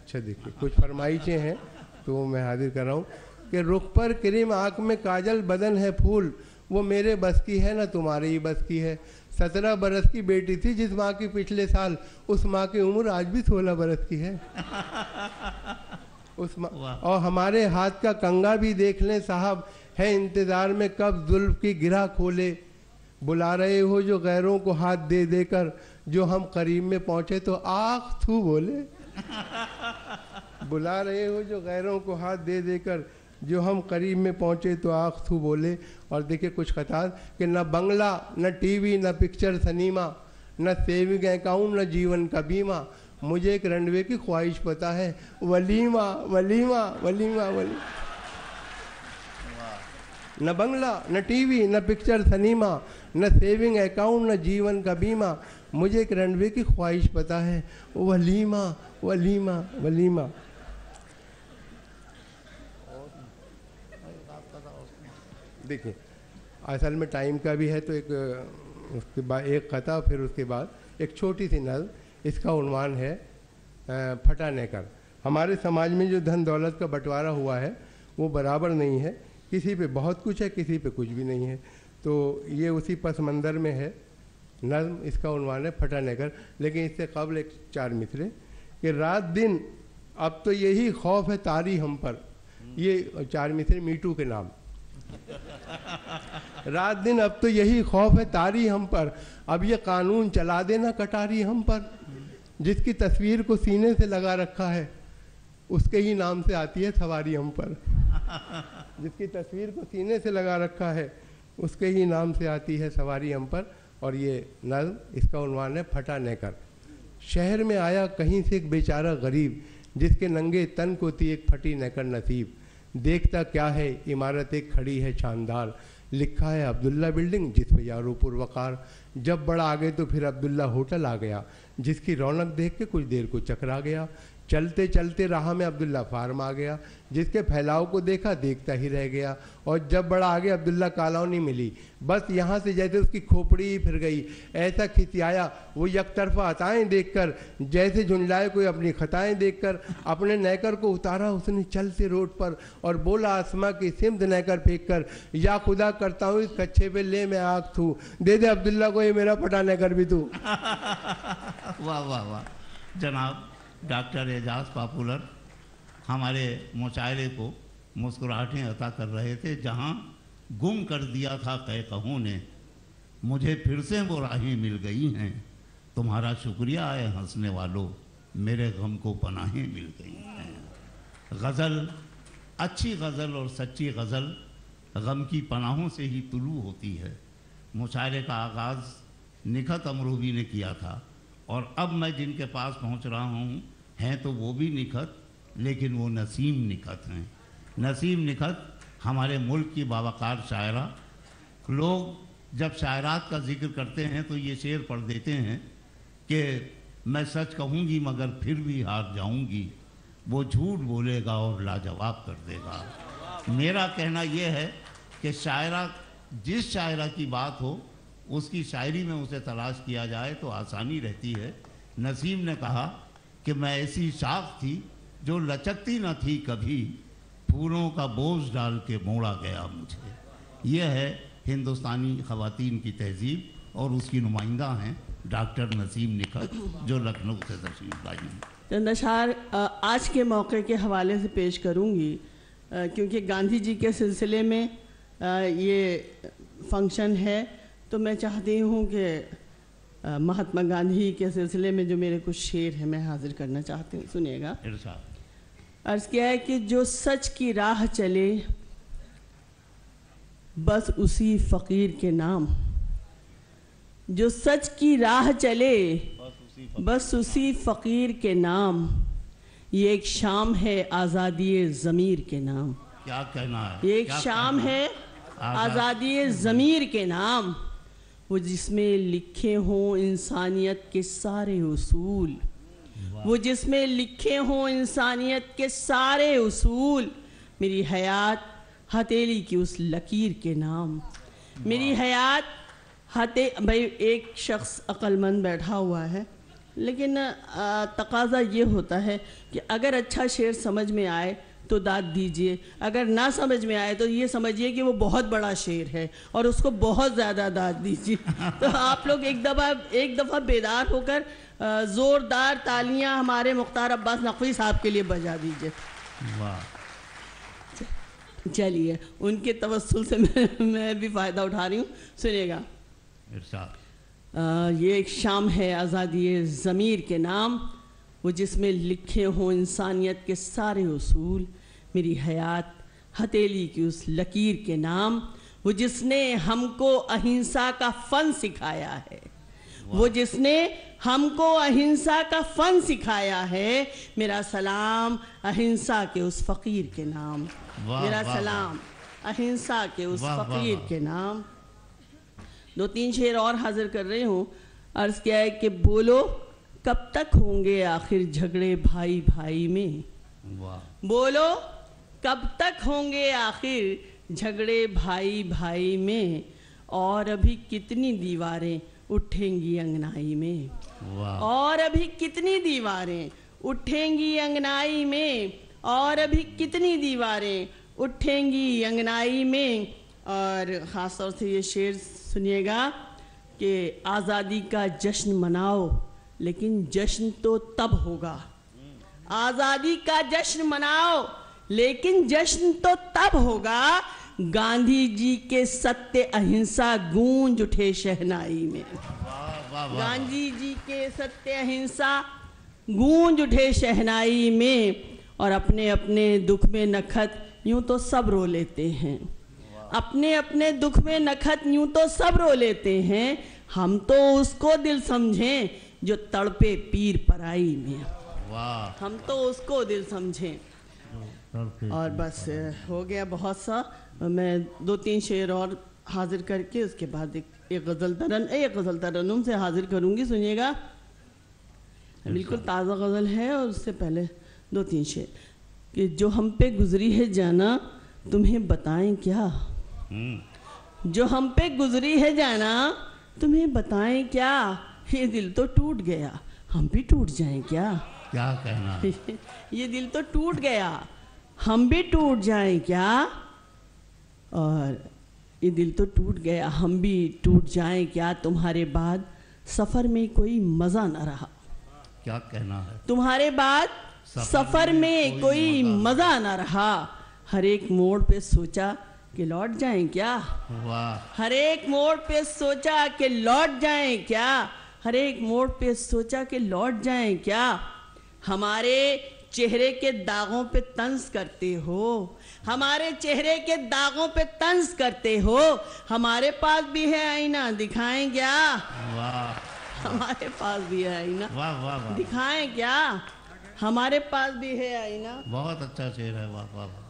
अच्छा देखिए, कुछ फरमाइशें हैं तो मैं हाजिर कर रहा हूँ कि रुख पर क्रीम, आँख में काजल, बदन है फूल, वो मेरे बस की है ना तुम्हारे ही बस की है। 17 बरस की बेटी थी जिस माँ की पिछले साल, उस माँ की उम्र आज भी 16 बरस की है। उस माँ और हमारे हाथ का कंगा भी देख लें साहब, है इंतज़ार में कब जुल्फ की गिरा खोले। बुला रहे हो जो गैरों को हाथ दे देकर, जो हम करीब में पहुँचे तो आँख थू बोले। बुला रहे हो जो गैरों को हाथ दे देकर, जो हम करीब में पहुँचे तो आँख थू बोले। और देखिए कुछ खतार कि न बंगला, न टीवी, न पिक्चर सिनेमा, न सेविंग अकाउंट, न जीवन का बीमा, मुझे एक रनवे की ख्वाहिश पता है, वलीमा वलीमा वलीमा वलीमा। न बंगला, न टीवी, न पिक्चर सिनेमा, न सेविंग अकाउंट, न जीवन का बीमा, मुझे एक रनवे की ख्वाहिश पता है, वलीमा वलीमा वलीमा। देखिए असल में टाइम का भी है तो एक उसके बाद एक कथा, फिर उसके बाद एक छोटी सी नज़्म। इसका उन्वान है फटाने कर। हमारे समाज में जो धन दौलत का बंटवारा हुआ है वो बराबर नहीं है, किसी पे बहुत कुछ है, किसी पे कुछ भी नहीं है। तो ये उसी पस मंज़र में है नज़्म, इसका उन्वान है फटाने कर। लेकिन इससे कबल एक 4 मिसरे कि रात दिन अब तो यही खौफ है तारी हम पर। ये 4 मिसरे मीटू के नाम। रात दिन अब तो यही खौफ है तारी हम पर, अब ये कानून चला देना कटारी हम पर। जिसकी तस्वीर को सीने से लगा रखा है उसके ही नाम से आती है सवारी हम पर। जिसकी तस्वीर को सीने से लगा रखा है उसके ही नाम से आती है सवारी हम पर। और ये नज़्म, इसका उन्वान है फटाने कर। शहर में आया कहीं से एक बेचारा गरीब, जिसके नंगे तन को थी एक फटी नेकर नसीब। देखता क्या है इमारत एक खड़ी है शानदार, लिखा है अब्दुल्ला बिल्डिंग जिस पे यारोपुर वकार। जब बड़ा आगे तो फिर अब्दुल्ला होटल आ गया, जिसकी रौनक देख के कुछ देर को चकरा गया। चलते चलते राह में अब्दुल्ला फार्म आ गया, जिसके फैलाव को देखा देखता ही रह गया। और जब बड़ा आगे अब्दुल्ला कॉलोनी मिली, बस यहाँ से जैसे उसकी खोपड़ी ही फिर गई। ऐसा खिसियाया वो यकतरफा अताएँ देखकर, जैसे झुंझलाए कोई अपनी खताएँ देखकर। अपने नैकर को उतारा उसने चलते रोड पर और बोला आसमां की सिमत नैकर फेंक कर, या खुदा करता हूँ इस कच्चे पे ले मैं आग थू, दे दे अब्दुल्ला को ये मेरा फटा नैकर भी तू। वाह वाह वाह। जनाब डॉक्टर एजाज पॉपुलर हमारे मुशायरे को मुस्कुराहटें अता कर रहे थे। जहाँ गुम कर दिया था कहूँ ने, मुझे फिर से वो राहें मिल गई हैं। तुम्हारा शुक्रिया है हंसने वालों, मेरे गम को पनाहें मिल गई हैं। गज़ल, अच्छी गज़ल और सच्ची गज़ल गम की पनाहों से ही तुलू होती है। मुशायरे का आगाज़ निखत अमरूबी ने किया था और अब मैं जिनके पास पहुंच रहा हूं हैं तो वो भी निखत, लेकिन वो नसीम निखत हैं। नसीम निखत हमारे मुल्क की बावकार शायरा। लोग जब शायरात का जिक्र करते हैं तो ये शेर पढ़ देते हैं कि मैं सच कहूँगी मगर फिर भी हार जाऊँगी, वो झूठ बोलेगा और लाजवाब कर देगा। मेरा कहना यह है कि शायरा, जिस शायरा की बात हो उसकी शायरी में उसे तलाश किया जाए तो आसानी रहती है। नसीम ने कहा कि मैं ऐसी शाख थी जो लचकती न थी कभी, फूलों का बोझ डाल के मोड़ा गया मुझे। यह है हिंदुस्तानी ख़वातीन की तहजीब और उसकी नुमाइंदा हैं डॉक्टर नसीम निखत, जो लखनऊ से तशरीफ लाई हैं। चंद अशार आज के मौके के हवाले से पेश करूँगी, क्योंकि गांधी जी के सिलसिले में ये फंक्शन है, तो मैं चाहती हूँ कि महात्मा गांधी के सिलसिले में जो मेरे कुछ शेर हैं मैं हाजिर करना चाहती हूँ, सुनिएगा। अर्ज़ किया है कि जो सच की राह चले बस उसी फ़कीर के नाम, जो सच की राह चले बस उसी फ़कीर के नाम, ये एक शाम है आज़ादी ज़मीर के नाम। क्या कहना है? ये एक शाम है आज़ादी ज़मीर के नाम, वो जिसमें लिखे हों इंसानियत के सारे उसूल, वो जिसमें लिखे हों इंसानियत के सारे उसूल। मेरी हयात हथेली की उस लकीर के नाम, मेरी हयात भाई एक शख्स अक्लमंद बैठा हुआ है, लेकिन तकाजा ये होता है कि अगर अच्छा शेर समझ में आए तो दाद दीजिए, अगर ना समझ में आए तो ये समझिए कि वो बहुत बड़ा शेर है और उसको बहुत ज़्यादा दाद दीजिए। तो आप लोग एक दफ़ा बेदार होकर ज़ोरदार तालियां हमारे मुख्तार अब्बास नकवी साहब के लिए बजा दीजिए। वाह, चलिए, उनके तवस्सुल से मैं भी फ़ायदा उठा रही हूँ, सुनिएगा। ये एक शाम है आज़ादी ज़मीर के नाम, वो जिसमें लिखे हों इंसानियत के सारे उसूल, मेरी हयात हथेली की उस लकीर के नाम, वो जिसने हमको अहिंसा का फ़न सिखाया है, वो जिसने हमको अहिंसा का फ़न सिखाया है। मेरा सलाम अहिंसा के उस फ़कीर के नाम, मेरा सलाम अहिंसा के उस फ़कीर के नाम। 2-3 शेर और हाजिर कर रही हूँ। अर्ज़ किया है कि बोलो कब तक होंगे आखिर झगड़े भाई भाई में, बोलो कब तक होंगे आखिर झगड़े भाई भाई में, और अभी कितनी दीवारें उठेंगी अंगनाई में, और अभी कितनी दीवारें उठेंगी अंगनाई में, और अभी कितनी दीवारें उठेंगी अंगनाई में। और ख़ास तौर से ये शेर सुनिएगा कि आज़ादी का जश्न मनाओ लेकिन जश्न तो तब होगा, आज़ादी का जश्न मनाओ लेकिन जश्न तो तब होगा, गांधी जी के सत्य अहिंसा गूंज उठे शहनाई में, गांधी जी के सत्य अहिंसा गूंज उठे शहनाई में। और अपने अपने दुख में नखत यूं तो सब रो लेते हैं, अपने अपने दुख में नखत यूं तो सब रो लेते हैं, हम तो उसको दिल समझें जो तड़पे पीर पराई में, हम तो उसको दिल समझें। और बस हो गया बहुत सा, मैं 2-3 शेर और हाजिर करके उसके बाद एक गज़ल तरन्नुम से हाजिर करूँगी, सुनिएगा। बिल्कुल ताज़ा गज़ल है और उससे पहले 2-3 शेर कि जो हम पे गुजरी है जाना तुम्हें बताएं क्या, जो हम पे गुजरी है जाना तुम्हें बताएं क्या, ये दिल तो टूट गया हम भी टूट जाएं क्या, क्या कहना ये दिल तो टूट गया हम भी टूट जाएं क्या, और ये दिल तो टूट गया हम भी टूट जाएं क्या, तुम्हारे बाद सफ़र में कोई मज़ा ना रहा, क्या कहना है, तुम्हारे बाद सफ़र में कोई मज़ा ना रहा, हर एक मोड़ पे सोचा कि लौट जाएं क्या, हर एक मोड़ पे सोचा कि लौट जाएं क्या, हर एक मोड़ पे सोचा कि लौट जाएं क्या, हमारे चेहरे के दागों पे तंज करते हो, हमारे चेहरे के दागों पे तंज करते हो, हमारे पास भी है आईना दिखाएं क्या, हमारे पास भी है आईना दिखाएं क्या, हमारे पास भी है आईना। बहुत अच्छा शेर है, वाह वाह वाह।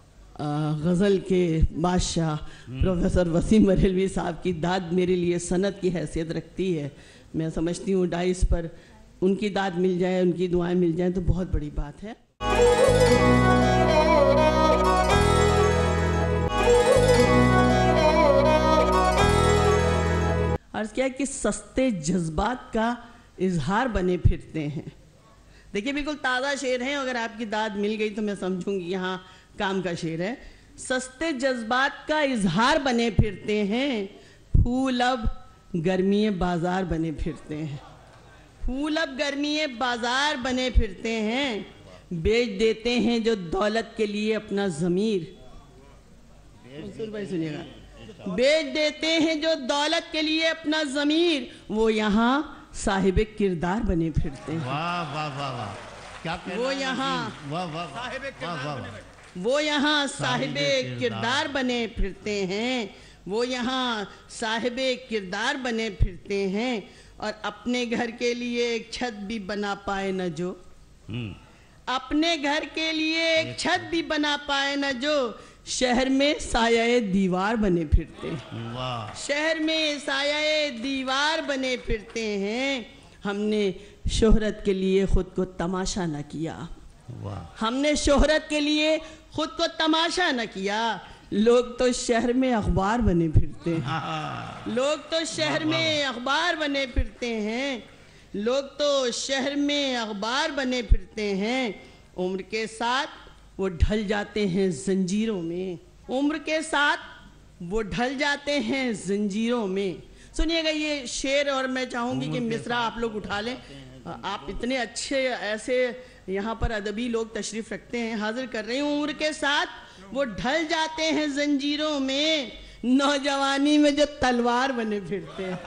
गज़ल के बादशाह प्रोफेसर वसीम बरेलवी साहब की दाद मेरे लिए सनद की हैसियत रखती है। मैं समझती हूँ डाइस पर उनकी दाद मिल जाए, उनकी दुआएं मिल जाएं तो बहुत बड़ी बात है। अर्ज़ किया कि सस्ते जज्बात का इजहार बने फिरते हैं। देखिए बिल्कुल ताज़ा शेर है, अगर आपकी दाद मिल गई तो मैं समझूंगी यहाँ काम का शेर है। सस्ते जज्बात का इजहार बने फिरते हैं, फूल अब गर्मी बाजार बने फिरते हैं, फूल अब गर्मी बाजार बने फिरते हैं, बेच देते हैं जो दौलत के लिए अपना ज़मीर, भाई सुनिएगा, बेच देते हैं जो दौलत के लिए अपना ज़मीर, वो यहाँ साहिब किरदार बने फिरते हैं। वाह वाह वाह वाह, क्या कहना, वो यहाँ वाह वाह वाह, वो यहाँ साहिबे किरदार बने फिरते हैं, वो यहाँ साहिबे किरदार बने फिरते हैं, और अपने घर के लिए एक छत भी बना पाए न जो, अपने घर के लिए एक छत भी बना पाए न जो, शहर में साया दीवार बने फिरते हैं, वाह, शहर में साया दीवार बने फिरते हैं, हमने शोहरत के लिए खुद को तमाशा न किया, वाह, हमने शोहरत के लिए खुद को तमाशा न किया, लोग तो शहर में अखबार बने फिरते हैं, लोग तो शहर में अखबार बने फिरते हैं, लोग तो शहर में अखबार बने फिरते हैं, उम्र के साथ वो ढल जाते हैं जंजीरों में। उम्र के साथ वो ढल जाते हैं जंजीरों में। सुनिएगा ये शेर, और मैं चाहूंगी कि मिसरा आप लोग उठा लें। आप इतने अच्छे ऐसे यहाँ पर अदबी लोग तशरीफ रखते हैं, हाजिर कर रही हूँ। उम्र के साथ वो ढल जाते हैं जंजीरों में, नौजवानी में जो तलवार बने फिरते हैं,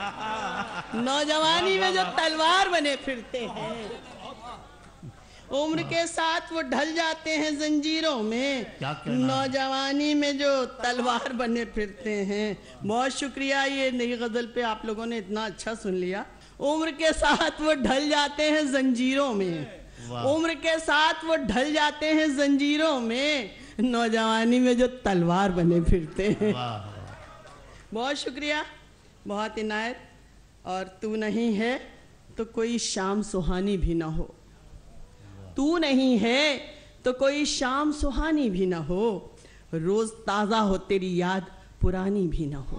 नौजवानी में जो तलवार बने फिरते हैं। उम्र के साथ वो ढल जाते हैं जंजीरों में, नौजवानी में जो तलवार बने फिरते हैं। बहुत शुक्रिया, ये नई गजल पे आप लोगों ने इतना अच्छा सुन लिया। उम्र के साथ वो ढल जाते हैं जंजीरों में, उम्र के साथ वो ढल जाते हैं जंजीरों में, नौजवानी में जो तलवार बने फिरते हैं। बहुत शुक्रिया, बहुत इनायत। और तू नहीं है तो कोई शाम सुहानी भी ना हो, तू नहीं है तो कोई शाम सुहानी भी ना हो, रोज ताजा हो तेरी याद पुरानी भी ना हो,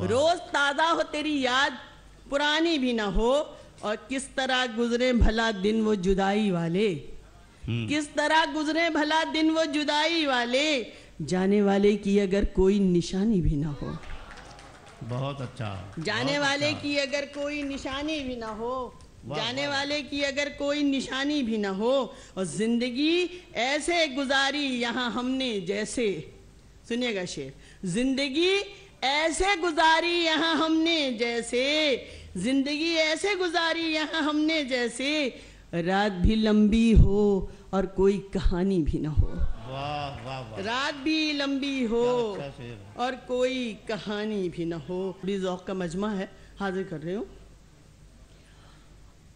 रोज ताजा हो तेरी याद पुरानी भी ना हो। और किस तरह गुजरे भला दिन वो जुदाई वाले, किस तरह गुजरे भला दिन वो जुदाई वाले, जाने वाले की अगर कोई निशानी भी ना हो। बहुत अच्छा। जाने वाले की अगर कोई निशानी भी ना हो, जाने वाले की अगर कोई निशानी भी ना हो। और जिंदगी ऐसे गुजारी यहाँ हमने जैसे, सुनिएगा शेर, जिंदगी ऐसे गुजारी यहाँ हमने जैसे, जिंदगी ऐसे गुजारी यहाँ हमने जैसे, रात भी लंबी हो और कोई कहानी भी ना हो। वाह वाह वाह। रात भी लंबी हो और कोई कहानी भी ना हो। बड़ी ज़ौक़ का मजमा है, हाजिर कर रही हूँ।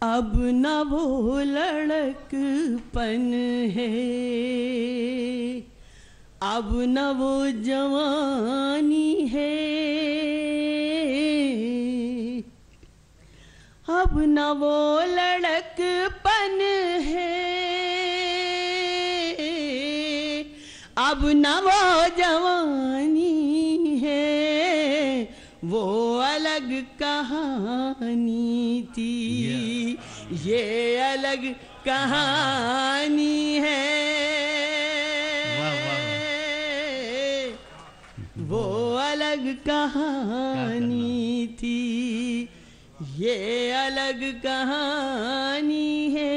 अब न वो लड़कपन है, अब न वो जवानी है, अब न वो लड़कपन है, अब न वो जवानी है, वो अलग कहानी थी, ये अलग कहानी है, वो अलग कहानी थी, ये अलग कहानी है।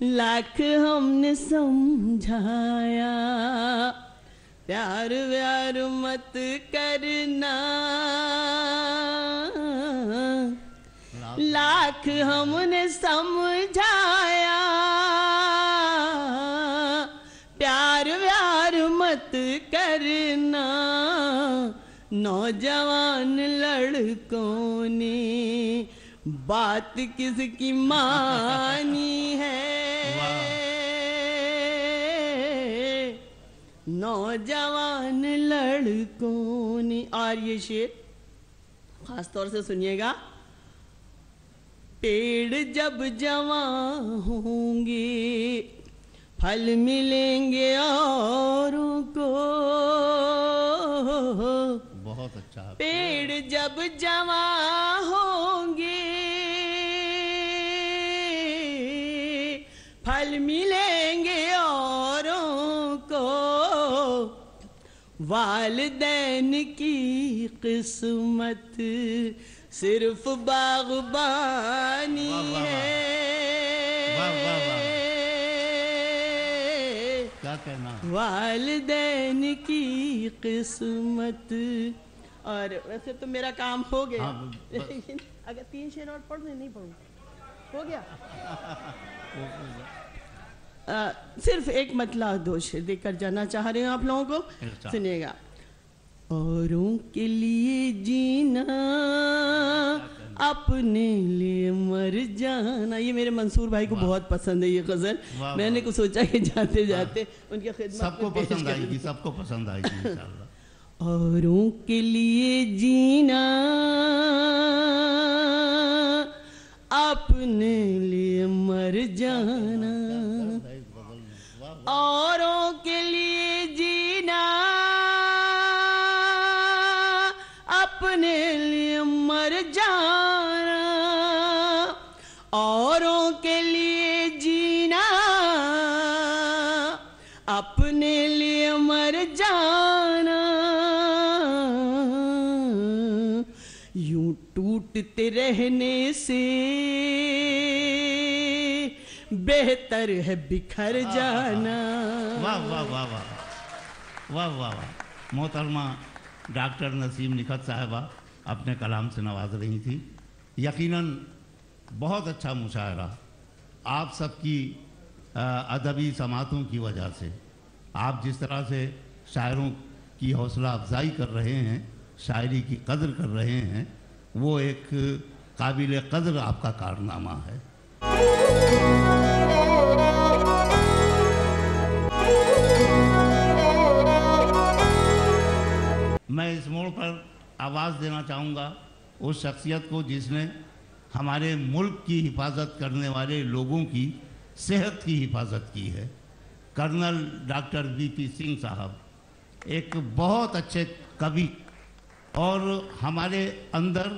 लाख हमने समझाया, प्यार व्यार मत करना, लाख हमने समझाया, प्यार व्यार मत करना, नौजवान लड़कों ने बात किसकी मानी है, नौजवान लड़कों ने। और ये शेर खास तौर से सुनिएगा। पेड़ जब जवां होंगे फल मिलेंगे औरों को, बहुत अच्छा। पेड़ जब जवां होंगे फल मिलेंगे औरों को, वालिदैन की किस्मत सिर्फ बागबानी है। क्या कहना, वालिदैन की किस्मत। और वैसे तो मेरा काम हो गया। हाँ, लेकिन अगर 3 शेर और पढ़ नहीं पढ़ूँ, हो गया। सिर्फ एक मतला 2 शेर देकर जाना चाह रही हूँ आप लोगों को, सुनिएगा। औरों के लिए जीना, अपने लिए मर जाना। ये मेरे मंसूर भाई को बहुत पसंद है ये गजल। मैंने को सोचा कि जाते जाते उनके खिदमत सबको पसंद आएगी, सबको पसंद आएगी इंशाल्लाह। औरों के लिए जीना, अपने लिए मर जाना, औरों के लिए जीना, अपने लिए मर जाना, टूटते रहने से बेहतर है बिखर जाना। वाह वाह वाह वाह वाह वाह वाह। मोहतरमा डॉक्टर नसीम निखत साहिबा अपने कलाम से नवाज रही थी। यकीनन बहुत अच्छा मुशायरा आप सबकी अदबी समातों की वजह से, आप जिस तरह से शायरों की हौसला अफजाई कर रहे हैं, शायरी की कदर कर रहे हैं, वो एक काबिल कदर आपका कारनामा है। मैं इस मोड़ पर आवाज़ देना चाहूँगा उस शख्सियत को जिसने हमारे मुल्क की हिफाजत करने वाले लोगों की सेहत की हिफाजत की है। कर्नल डॉक्टर वीपी सिंह साहब एक बहुत अच्छे कवि और हमारे अंदर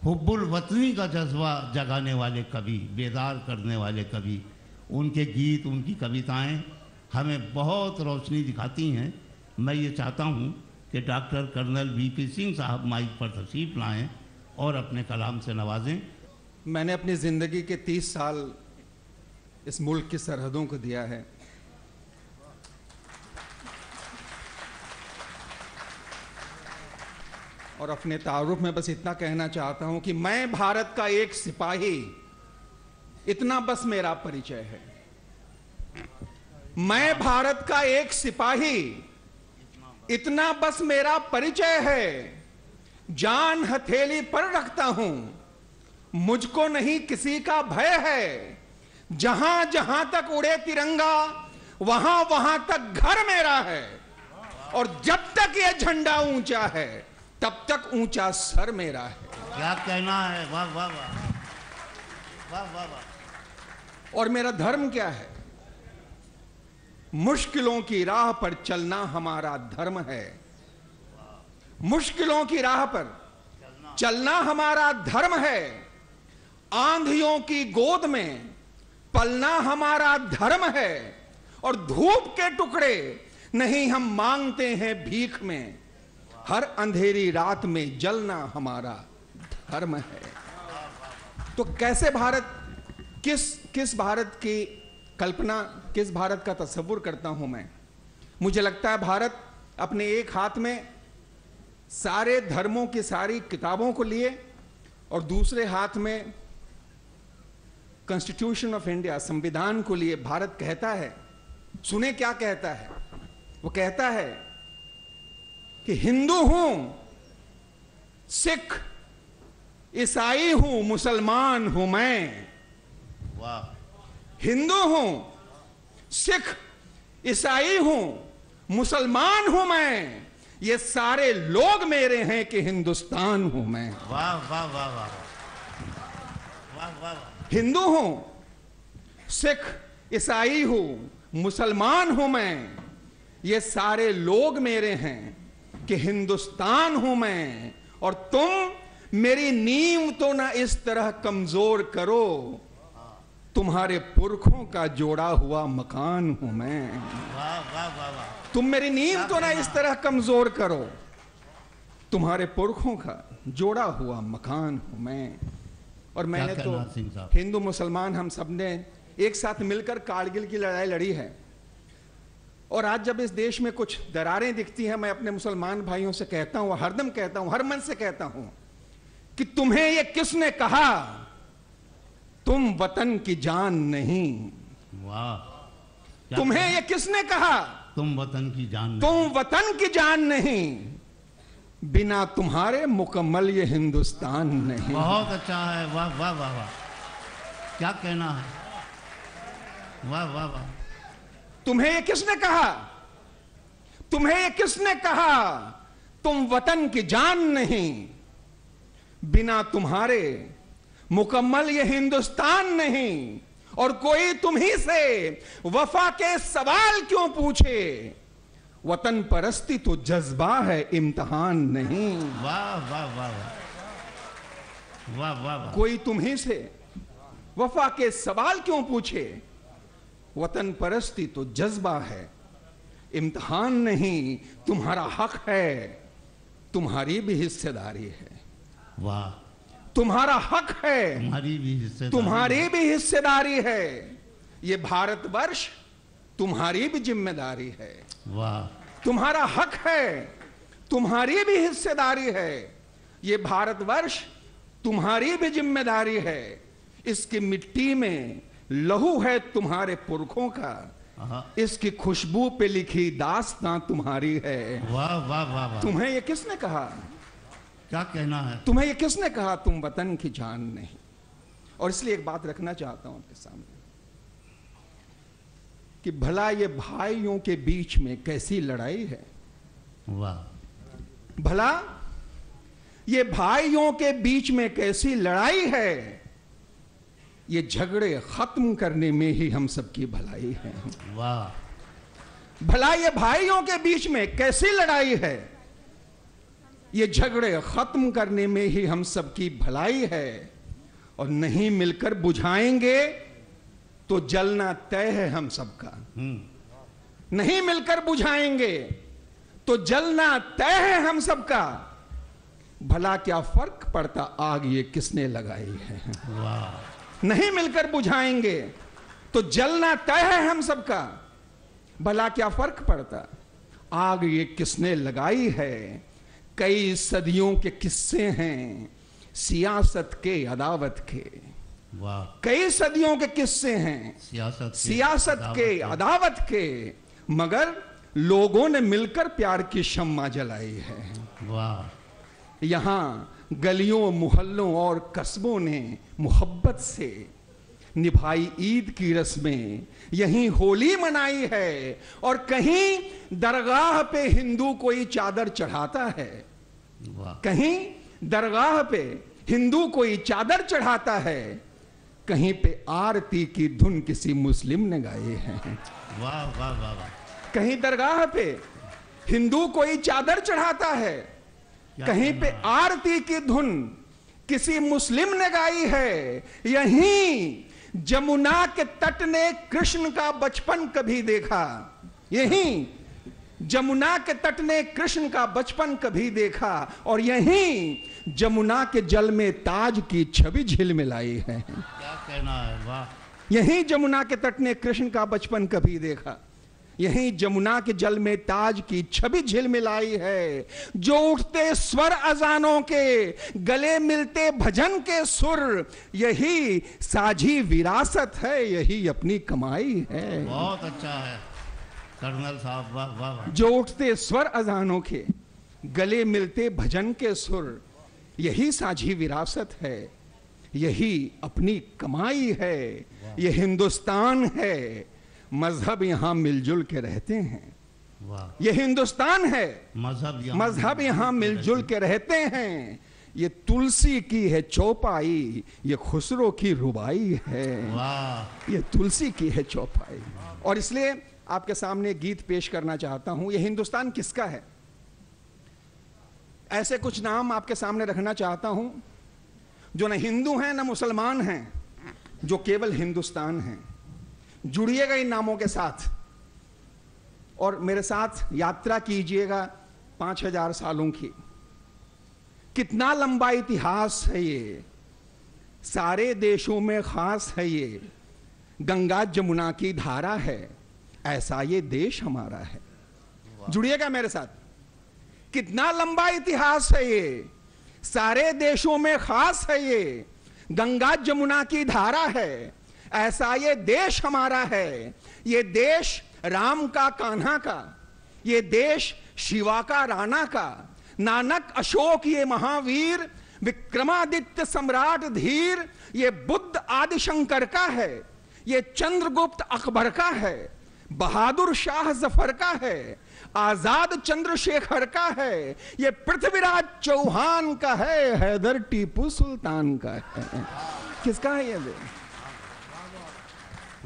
हुब्बुल वतनी का जज्बा जगाने वाले कवि, बेदार करने वाले कवि। उनके गीत, उनकी कविताएं हमें बहुत रोशनी दिखाती हैं। मैं ये चाहता हूँ कि डॉक्टर कर्नल वीपी सिंह साहब माइक पर तशरीफ़ लाएं और अपने कलाम से नवाजें। मैंने अपनी ज़िंदगी के 30 साल इस मुल्क की सरहदों को दिया है। और अपने तारुफ में बस इतना कहना चाहता हूं कि मैं भारत का एक सिपाही, इतना बस मेरा परिचय है। मैं भारत का एक सिपाही, इतना बस मेरा परिचय है। जान हथेली पर रखता हूं, मुझको नहीं किसी का भय है। जहां जहां तक उड़े तिरंगा, वहां वहां तक घर मेरा है। और जब तक यह झंडा ऊंचा है, तब तक ऊंचा सर मेरा है। क्या कहना है, वाह वाह वाह वाह वाह वाह। और मेरा धर्म क्या है? मुश्किलों की राह पर चलना हमारा धर्म है। मुश्किलों की राह पर चलना हमारा धर्म है। आंधियों की गोद में पलना हमारा धर्म है। और धूप के टुकड़े नहीं हम मांगते हैं भीख में, हर अंधेरी रात में जलना हमारा धर्म है। तो कैसे भारत, किस भारत की कल्पना, किस भारत का तस्वुर करता हूं मैं? मुझे लगता है भारत अपने एक हाथ में सारे धर्मों की सारी किताबों को लिए और दूसरे हाथ में कॉन्स्टिट्यूशन ऑफ इंडिया, संविधान को लिए भारत कहता है, सुने क्या कहता है? वो कहता है कि हिंदू हूं, सिख, ईसाई हूं, मुसलमान हूं मैं। वाह। हिंदू हूं, सिख, ईसाई हूं, मुसलमान हूं मैं। ये सारे लोग मेरे हैं कि हिंदुस्तान हूं मैं। वाह वाह वाह वाह वाह वाह वाह। हिंदू हूं, सिख, ईसाई हूं, मुसलमान हूं मैं। ये सारे लोग मेरे हैं कि हिंदुस्तान हूं मैं। और तुम मेरी नींव तो ना इस तरह कमजोर करो, तुम्हारे पुरखों का जोड़ा हुआ मकान हूं मैं। वाह वाह वाह वाह। तुम मेरी नींव तो ना इस तरह कमजोर करो, तुम्हारे पुरखों का जोड़ा हुआ मकान हूं मैं। और मैंने तो हिंदू मुसलमान हम सब ने एक साथ मिलकर कारगिल की लड़ाई लड़ी है। और आज जब इस देश में कुछ दरारें दिखती हैं, मैं अपने मुसलमान भाइयों से कहता हूं, हरदम कहता हूं, हर मन से कहता हूं कि तुम्हें यह किसने कहा तुम वतन की जान नहीं? वाह। तुम्हें यह किसने कहा तुम वतन की जान नहीं? तुम वतन की जान नहीं, बिना तुम्हारे मुकम्मल ये हिंदुस्तान नहीं। बहुत अच्छा है। वाह वाह वाह वाह। क्या कहना है, वाह वाह वाह। तुम्हें ये किसने कहा, तुम्हें ये किसने कहा तुम वतन की जान नहीं, बिना तुम्हारे मुकम्मल ये हिंदुस्तान नहीं। और कोई तुम्ही से वफा के सवाल क्यों पूछे, वतन परस्ती तो जज्बा है, इम्तिहान नहीं। वाह वाह वाह वाह वाह वाह। कोई तुम्ही से वफा के सवाल क्यों पूछे, वतन परस्ती तो जज्बा है, इम्तिहान नहीं। तुम्हारा हक है, तुम्हारी भी हिस्सेदारी है। वाह। तुम्हारा हक है, तुम्हारी भी हिस्सेदारी है। ये भारतवर्ष तुम्हारी भी जिम्मेदारी है। वाह। तुम्हारा हक है, तुम्हारी भी हिस्सेदारी है। ये भारतवर्ष तुम्हारी भी जिम्मेदारी है। इसकी मिट्टी में लहू है तुम्हारे पुरखों का, इसकी खुशबू पे लिखी दास्तां तुम्हारी है। वाह वाह वाह वाह। तुम्हें ये किसने कहा? क्या कहना है? तुम्हें ये किसने कहा तुम वतन की जान नहीं? और इसलिए एक बात रखना चाहता हूं आपके सामने कि भला ये भाइयों के बीच में कैसी लड़ाई है। वाह। भला ये भाइयों के बीच में कैसी लड़ाई है। ये झगड़े खत्म करने में ही हम सबकी भलाई है। वाह। भला ये भाइयों के बीच में कैसी लड़ाई है। ये झगड़े खत्म करने में ही हम सबकी भलाई है। और नहीं मिलकर बुझाएंगे तो जलना तय है हम सबका। नहीं मिलकर बुझाएंगे तो जलना तय है हम सबका। भला क्या फर्क पड़ता आग ये किसने लगाई है। वाह। नहीं मिलकर बुझाएंगे तो जलना तय है हम सबका। भला क्या फर्क पड़ता आग ये किसने लगाई है। कई सदियों के किस्से हैं सियासत के अदावत के। वाह। कई सदियों के किस्से हैं सियासत के अदावत के, मगर लोगों ने मिलकर प्यार की शम्मा जलाई है। वाह। यहां गलियों मोहल्लों और कस्बों ने मोहब्बत से निभाई ईद की रस्में, यहीं होली मनाई है। और कहीं दरगाह पे हिंदू कोई चादर चढ़ाता है। वाह। कहीं दरगाह पे हिंदू कोई चादर चढ़ाता है। कहीं पे आरती की धुन किसी मुस्लिम ने गाई है। वाह वाह वाह वाह। कहीं दरगाह पे हिंदू कोई चादर चढ़ाता है। कहीं पे आरती की धुन किसी मुस्लिम ने गाई है। यहीं जमुना के तट ने कृष्ण का बचपन कभी देखा। यहीं जमुना के तट ने कृष्ण का बचपन कभी देखा। और यहीं जमुना के जल में ताज की छवि झिलमिलाई है। क्या कहना है। वाह। यहीं जमुना के तट ने कृष्ण का बचपन कभी देखा। यहीं जमुना के जल में ताज की छवि झिलमिलाई है। जो उठते स्वर अजानों के, गले मिलते भजन के सुर, यही साझी विरासत है, यही अपनी कमाई है। बहुत अच्छा है कर्नल साहब। वाह वाह वाह। जो उठते स्वर अजानों के, गले मिलते भजन के सुर, यही साझी विरासत है, यही अपनी कमाई है। ये हिंदुस्तान है, मजहब यहां मिलजुल के रहते हैं। वाह। ये हिंदुस्तान है, मजहब यहां मिलजुल के रहते हैं। ये तुलसी की है चौपाई, ये खुसरो की रुबाई है। वाह। ये तुलसी की है चौपाई। और इसलिए आपके सामने गीत पेश करना चाहता हूं। ये हिंदुस्तान किसका है, ऐसे कुछ नाम आपके सामने रखना चाहता हूं जो न हिंदू हैं न मुसलमान हैं, जो केवल हिंदुस्तान हैं। जुड़िएगा इन नामों के साथ और मेरे साथ यात्रा कीजिएगा 5000 सालों की। कितना लंबा इतिहास है ये, सारे देशों में खास है ये। गंगा जमुना की धारा है, ऐसा ये देश हमारा है। जुड़िएगा मेरे साथ। कितना लंबा इतिहास है ये, सारे देशों में खास है ये। गंगा जमुना की धारा है, ऐसा ये देश हमारा है। ये देश राम का कान्हा का, ये देश शिवा का राणा का, नानक अशोक ये महावीर, विक्रमादित्य सम्राट धीर, ये बुद्ध आदिशंकर का है, ये चंद्रगुप्त अकबर का है, बहादुर शाह जफर का है, आजाद चंद्रशेखर का है, ये पृथ्वीराज चौहान का है, हैदर टीपू सुल्तान का है। किसका है ये देश?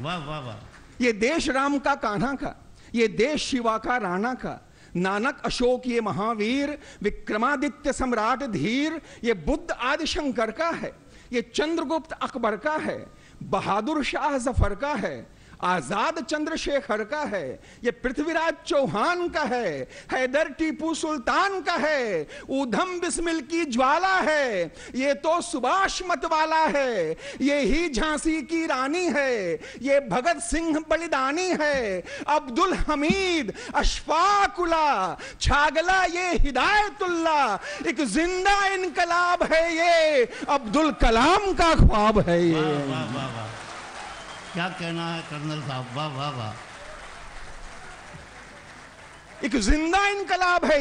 वाह वाह वाह। ये देश राम का कान्हा का, ये देश शिवा का राणा का, नानक अशोक ये महावीर, विक्रमादित्य सम्राट धीर, ये बुद्ध आदिशंकर का है, ये चंद्रगुप्त अकबर का है, बहादुर शाह जफर का है, आजाद चंद्रशेखर का है, ये पृथ्वीराज चौहान का है, हैदर टीपू सुल्तान का है, ऊधम बिस्मिल की ज्वाला है, ये तो सुभाष मत वाला है, ये ही झांसी की रानी है, ये भगत सिंह बलिदानी है, अब्दुल हमीद अशफाकुल्ला छागला ये हिदायतुल्ला, एक जिंदा इनकलाब है ये, अब्दुल कलाम का ख्वाब है ये। वाह वाह वाह वाह, क्या कहना है कर्नल साहब, वाह वाह वाह। एक जिंदा इनकलाब है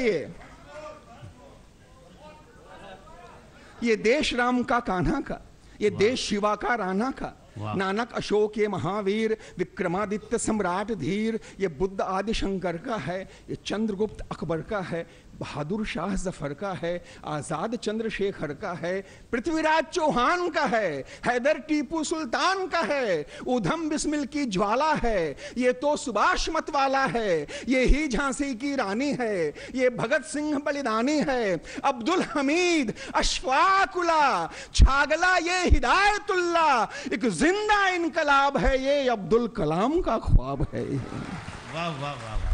ये देश राम का कान्हा का, ये देश शिवा का राणा का, नानक अशोक ये महावीर, विक्रमादित्य सम्राट धीर, ये बुद्ध आदि शंकर का है, ये चंद्रगुप्त अकबर का है, बहादुर शाह जफर का है, आजाद चंद्रशेखर का है, पृथ्वीराज चौहान का है, हैदर टीपू सुल्तान का है, ऊधम बिस्मिल की ज्वाला है, ये तो सुभाष मत वाला है, ये ही झांसी की रानी है, ये भगत सिंह बलिदानी है, अब्दुल हमीद अशफाकुल्ला छागला ये हिदायतुल्ला, एक जिंदा इनकलाब है ये, अब्दुल कलाम का ख्वाब है ये। वाह वाह वाह वाह।